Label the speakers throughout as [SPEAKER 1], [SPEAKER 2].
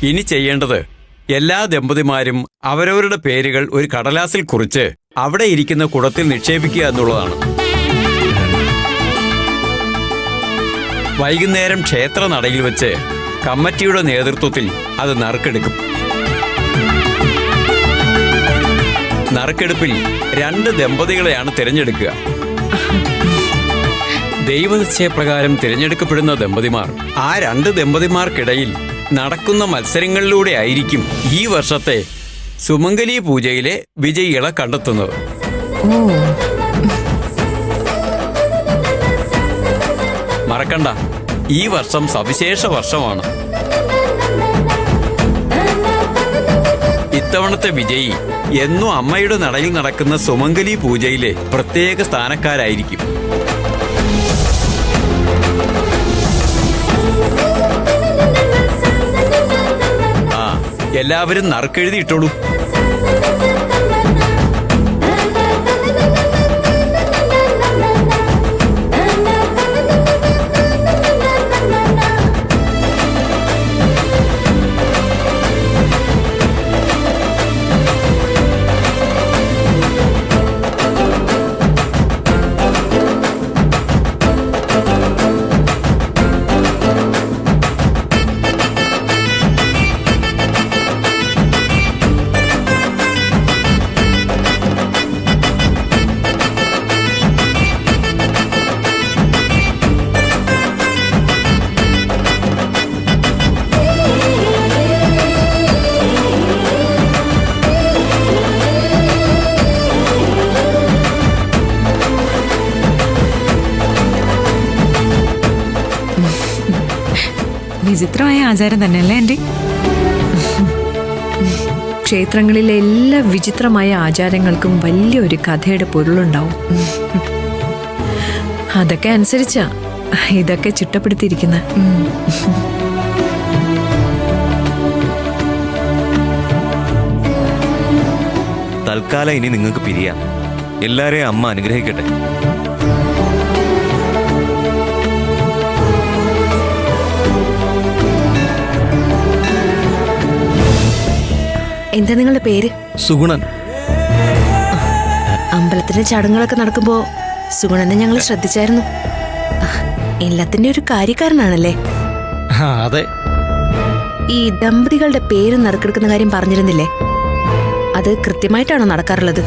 [SPEAKER 1] ഇനി ചെയ്യേണ്ടത് എല്ലാ ദമ്പതിമാരും അവരവരുടെ പേരുകൾ ഒരു കടലാസിൽ കുറിച്ച് അവിടെ ഇരിക്കുന്ന കുടത്തിൽ നിക്ഷേപിക്കുക എന്നുള്ളതാണ്. വൈകുന്നേരം ക്ഷേത്ര നടയിൽ വെച്ച് കമ്മിറ്റിയുടെ നേതൃത്വത്തിൽ അത് നറുക്കെടുക്കും. നറുക്കെടുപ്പിൽ 2 ദമ്പതികളെയാണ് തിരഞ്ഞെടുക്കുക. ദൈവനിശ്ചയപ്രകാരം തിരഞ്ഞെടുക്കപ്പെടുന്ന ദമ്പതിമാർ ആ 2 ദമ്പതിമാർക്കിടയിൽ നടക്കുന്ന മത്സരങ്ങളിലൂടെ ആയിരിക്കും ഈ വർഷത്തെ സുമംഗലി പൂജയിലെ വിജയികളെ കണ്ടെത്തുന്നത്. മറക്കണ്ട, ഈ വർഷം സവിശേഷ വർഷമാണ്. ഇത്തവണത്തെ വിജയി എന്നും അമ്മയുടെ നടയിൽ നടക്കുന്ന സുമംഗലി പൂജയിലെ പ്രത്യേക സ്ഥാനക്കാരായിരിക്കും. എല്ലാവരും നറുക്കെഴുതിയിട്ടോളൂ.
[SPEAKER 2] വിചിത്രമായ ആചാരം തന്നെയല്ലേ ആന്റി?
[SPEAKER 3] ക്ഷേത്രങ്ങളിലെ എല്ലാ വിചിത്രമായ ആചാരങ്ങൾക്കും വലിയൊരു കഥയുടെ പൊരുളുണ്ടാവും. അതൊക്കെ അനുസരിച്ചാ ഇതൊക്കെ ചിട്ടപ്പെടുത്തിയിരിക്കുന്നത്.
[SPEAKER 4] തൽക്കാലം ഇനി നിങ്ങൾക്ക് പിരിയാം. എല്ലാരെയും അമ്മ അനുഗ്രഹിക്കട്ടെ.
[SPEAKER 3] എന്താ നിങ്ങളുടെ പേര്?
[SPEAKER 5] സുഗുണൻ.
[SPEAKER 3] അമ്പലത്തിലെ ചടങ്ങുകളൊക്കെ നടക്കുമ്പോ സുഗുണനെ ഞങ്ങൾ ശ്രദ്ധിച്ചായിരുന്നു. എല്ലാത്തിന്റെ ഒരു കാര്യക്കാരനാണല്ലേ?
[SPEAKER 5] അതെ.
[SPEAKER 3] ഈ ദമ്പതികളുടെ പേര് നറുക്കെടുക്കുന്ന കാര്യം പറഞ്ഞിരുന്നില്ലേ? അത് കൃത്യമായിട്ടാണോ നടക്കാറുള്ളത്?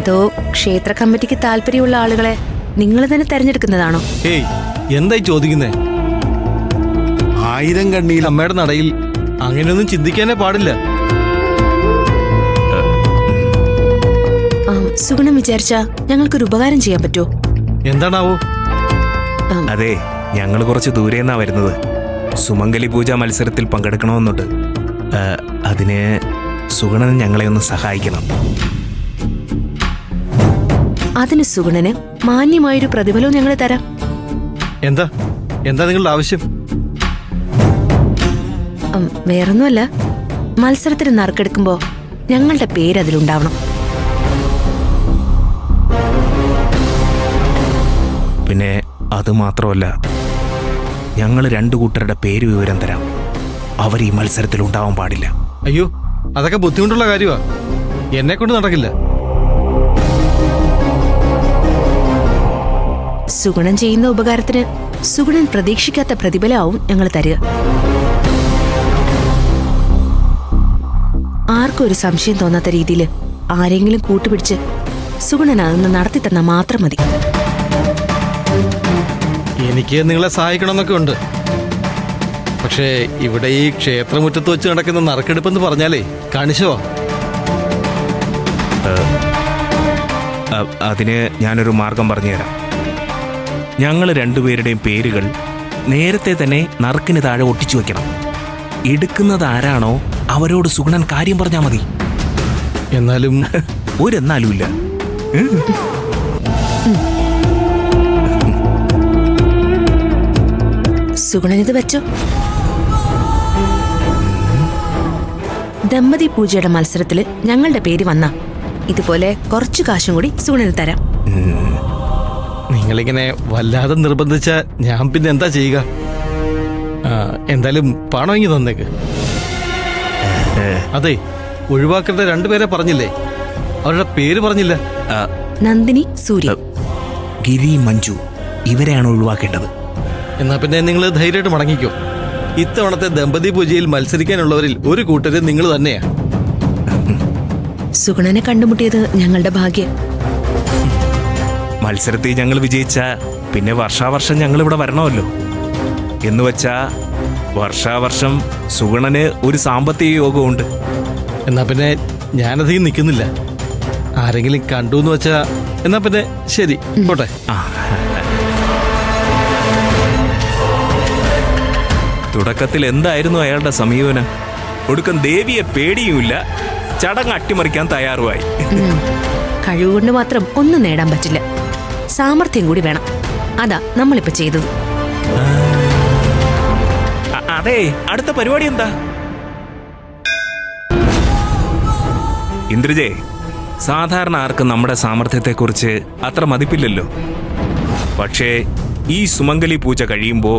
[SPEAKER 3] അതോ ക്ഷേത്ര കമ്മിറ്റിക്ക് താല്പര്യമുള്ള ആളുകളെ നിങ്ങൾ തന്നെ തെരഞ്ഞെടുക്കുന്നതാണോ?
[SPEAKER 5] ഏയ്, എന്തായി ചോദിക്കുന്നേ? 1000 കണ്ണിയിൽ അമ്മയുടെ നടയിൽ അങ്ങനെയൊന്നും ചിന്തിക്കാനേ പാടില്ല.
[SPEAKER 3] സുഗുണം വിചാരിച്ചാ ഞങ്ങൾക്കൊരു ഉപകാരം ചെയ്യാൻ പറ്റുമോ?
[SPEAKER 5] എന്താണാവോ?
[SPEAKER 4] അതെ, ഞങ്ങൾ കുറച്ച് ദൂരെന്നാ വരുന്നത്. സുമംഗലി പൂജ മത്സരത്തിൽ പങ്കെടുക്കണമെന്നുണ്ട്. അതിന് സുഗുണൻ ഞങ്ങളെ ഒന്ന് സഹായിക്കണം.
[SPEAKER 3] അതിന് സുഗുണന് മാന്യമായൊരു പ്രതിഫലവും ഞങ്ങൾ തരാം.
[SPEAKER 5] എന്താ എന്താ നിങ്ങളുടെ ആവശ്യം?
[SPEAKER 3] വേറൊന്നുമല്ല, മത്സരത്തിന് നറുക്കെടുക്കുമ്പോ ഞങ്ങളുടെ പേര് അതിലുണ്ടാവണം.
[SPEAKER 4] പിന്നെ അത് മാത്രമല്ല, ഞങ്ങൾ 2 കൂട്ടരുടെ പേര് വിവരം തരാം. അവർ ഈ മത്സരത്തിൽ ഉണ്ടാവാൻ പാടില്ല.
[SPEAKER 5] അയ്യോ, അതൊക്കെ ബുദ്ധിമുട്ടുള്ള കാര്യമാ. എന്നെ കൊണ്ട് നടക്കില്ല.
[SPEAKER 3] സുഗുണൻ ചെയ്യുന്ന ഉപകാരത്തിന് സുഗുണൻ പ്രതീക്ഷിക്കാത്ത പ്രതിഫലമാവും ഞങ്ങൾ തരിക. ആർക്കും ഒരു സംശയം തോന്നാത്ത രീതിയിൽ ആരെങ്കിലും കൂട്ടുപിടിച്ച് സുഗുണൻ അതൊന്ന് നടത്തി തന്നാൽ മാത്രം മതി.
[SPEAKER 5] എനിക്ക് നിങ്ങളെ സഹായിക്കണമെന്നൊക്കെ ഉണ്ട്. പക്ഷേ ഇവിടെ ഈ ക്ഷേത്രമുറ്റത്ത് വെച്ച് നടക്കുന്ന നറുക്കെടുപ്പെന്ന് പറഞ്ഞാലേ കണിശവാ.
[SPEAKER 4] അതിന് ഞാനൊരു മാർഗം പറഞ്ഞുതരാം. ഞങ്ങൾ 2 പേരുടെയും പേരുകൾ നേരത്തെ തന്നെ നറുക്കിന് താഴെ ഒട്ടിച്ചു വെക്കണം. എടുക്കുന്നത് ആരാണോ അവരോട് സുഗുണൻ കാര്യം പറഞ്ഞാൽ മതി.
[SPEAKER 5] എന്നാലും
[SPEAKER 4] ഒരെന്നാലുമില്ല.
[SPEAKER 3] സുഗുണൻ ഇത് വെച്ചോ. ദമ്പതി പൂജയുടെ മത്സരത്തില് ഞങ്ങളുടെ പേര് വന്ന ഇതുപോലെ കുറച്ചു കാശും കൂടി സുഗുണന് തരാം.
[SPEAKER 5] നിങ്ങളിങ്ങനെ വല്ലാതെ നിർബന്ധിച്ച ഞാൻ പിന്നെ എന്താ ചെയ്യുക? എന്തായാലും പണം ഇങ്ങി തന്നേക്ക്. അതെ, ഒഴിവാക്കേണ്ട രണ്ടുപേരെ പറഞ്ഞില്ലേ? അവരുടെ പേര് പറഞ്ഞില്ല.
[SPEAKER 3] നന്ദിനി, സൂര്യ.
[SPEAKER 4] ഗിരി, മഞ്ജു ഇവരെയാണ് ഒഴിവാക്കേണ്ടത്.
[SPEAKER 5] എന്നാ പിന്നെ നിങ്ങൾ ധൈര്യമായിട്ട് മടങ്ങിക്കോ. ഇത്തവണത്തെ ദമ്പതി പൂജയിൽ മത്സരിക്കാനുള്ളവരിൽ ഒരു കൂട്ടര് നിങ്ങൾ തന്നെയാ.
[SPEAKER 3] സുഗുണനെ കണ്ടുമുട്ടിയത് ഞങ്ങളുടെ ഭാഗ്യം.
[SPEAKER 4] മത്സരത്തിൽ ഞങ്ങൾ വിജയിച്ച പിന്നെ വർഷാവർഷം ഞങ്ങൾ ഇവിടെ വരണമല്ലോ. എന്ന് വെച്ചാ വർഷാവർഷം സുഗുണന് ഒരു സാമ്പത്തിക യോഗമുണ്ട്.
[SPEAKER 5] എന്നാ പിന്നെ ഞാനധികം നിൽക്കുന്നില്ല. ആരെങ്കിലും കണ്ടു എന്ന് വെച്ചാ എന്നാ പിന്നെ ശരി, പോട്ടെ.
[SPEAKER 4] തുടക്കത്തിൽ എന്തായിരുന്നു അയാളുടെ സമീപനം? ഒടുക്കം ദേവിയെ പേടിയുമില്ല, ചടങ്ങ് അട്ടിമറിക്കാൻ തയ്യാറുമായി.
[SPEAKER 3] കഴിവുകൊണ്ട് മാത്രം ഒന്നും നേടാൻ പറ്റില്ല, സാമർഥ്യം കൂടി വേണം. അതാ നമ്മളിപ്പോ ചെയ്തത്.
[SPEAKER 4] അതെ, അടുത്ത പരിപാടി എന്താ? ഇന്ദ്രജേ, സാധാരണ ആർക്കും നമ്മുടെ സാമർഥ്യത്തെക്കുറിച്ച് അത്ര മതിപ്പില്ലല്ലോ. പക്ഷേ ഈ സുമംഗലി പൂജ കഴിയുമ്പോ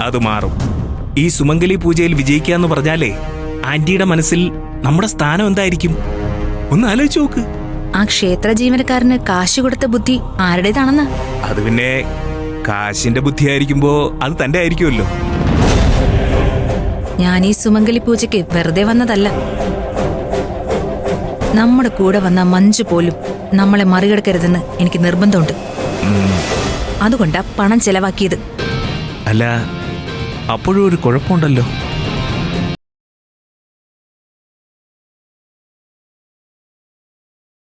[SPEAKER 4] അത് മാറും. ഈ സുമംഗലി പൂജയിൽ വിജയിക്കുക എന്ന് പറഞ്ഞാലേ ആന്റിയുടെ മനസ്സിൽ നമ്മുടെ സ്ഥാനം എന്തായിരിക്കും? ഒന്ന് ആലോചിച്ച് നോക്ക്.
[SPEAKER 3] ആ ക്ഷേത്ര ജീവനക്കാരന് കാശ് കൊടുത്ത ബുദ്ധി ആരുടേതാണെന്ന്?
[SPEAKER 4] അത് പിന്നെ കാശിന്റെ ബുദ്ധിയായിരിക്കുമ്പോ അത് തന്റെ ആയിരിക്കുമല്ലോ.
[SPEAKER 3] ഞാൻ ഈ സുമംഗലി പൂജയ്ക്ക് വെറുതെ വന്നതല്ല. നമ്മുടെ കൂടെ വന്ന മഞ്ജു പോലും നമ്മളെ മറികടക്കരുതെന്ന് എനിക്ക് നിർബന്ധമുണ്ട്. അതുകൊണ്ടാ പണം ചെലവാക്കിയത്.
[SPEAKER 4] അല്ല, അപ്പോഴും ഒരു കുഴപ്പമുണ്ടല്ലോ.